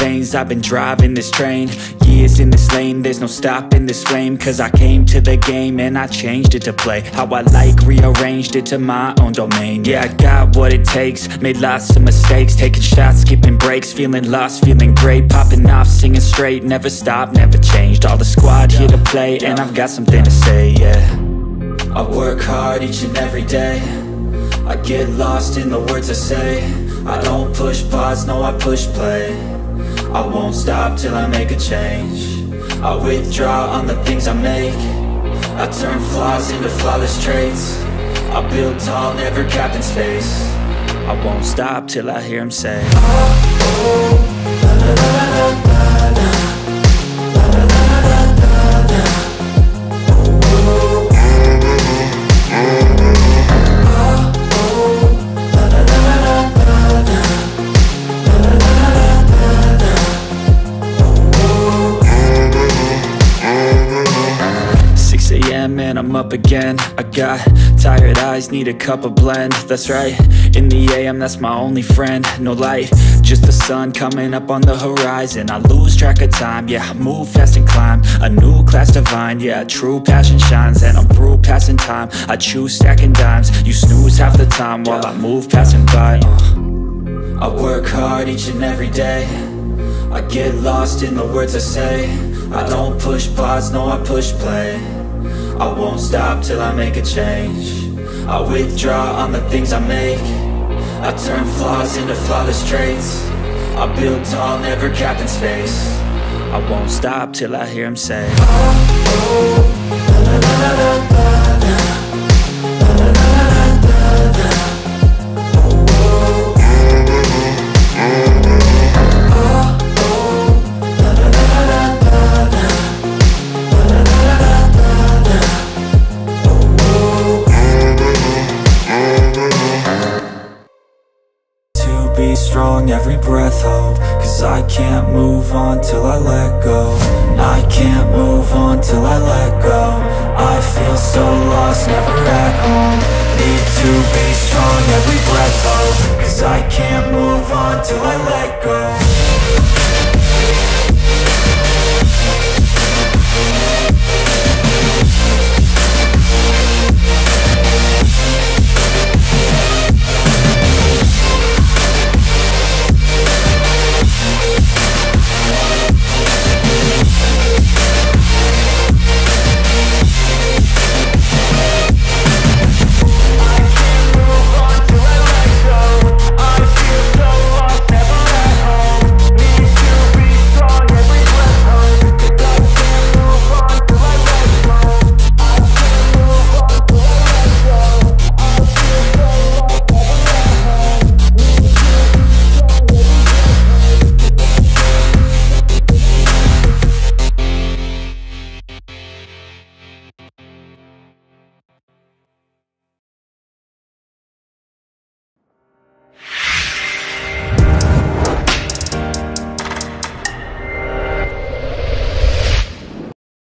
veins, I've been driving this train. Years in this lane, there's no stopping this flame. Cause I came to the game and I changed it to play how I like, rearranged it to my own domain. Yeah, I got what it takes, made lots of mistakes, taking shots, skipping breaks, feeling lost, feeling great, popping off, singing straight, never stopped, never changed. All the squad here to play, and I've got something to say, yeah. I work hard each and every day, I get lost in the words I say. I don't push pause, no, I push play. I won't stop till I make a change. I withdraw on the things I make. I turn flaws into flawless traits. I build tall, never capped in space. I won't stop till I hear him say, oh, oh, la, la, la, la, la, la, la, la, la, la, la, la, la. And I'm up again. I got tired eyes, need a cup of blend. That's right, in the AM, that's my only friend. No light, just the sun coming up on the horizon. I lose track of time, yeah, I move fast and climb a new class divine, yeah, true passion shines. And I'm through passing time, I choose stacking dimes. You snooze half the time while I move passing by. I work hard each and every day, I get lost in the words I say. I don't push pause, no, I push play. I won't stop till I make a change. I withdraw on the things I make. I turn flaws into flawless traits. I build tall, never capped in space. I won't stop till I hear him say, oh, oh, la, la, la, la, la, la, la, la, la, la, la, la. Strong, every breath hold, cause I can't move on till I let go. I can't move on till I let go. I feel so lost, never at home. Need to be strong, every breath hold, cause I can't move on till I let go.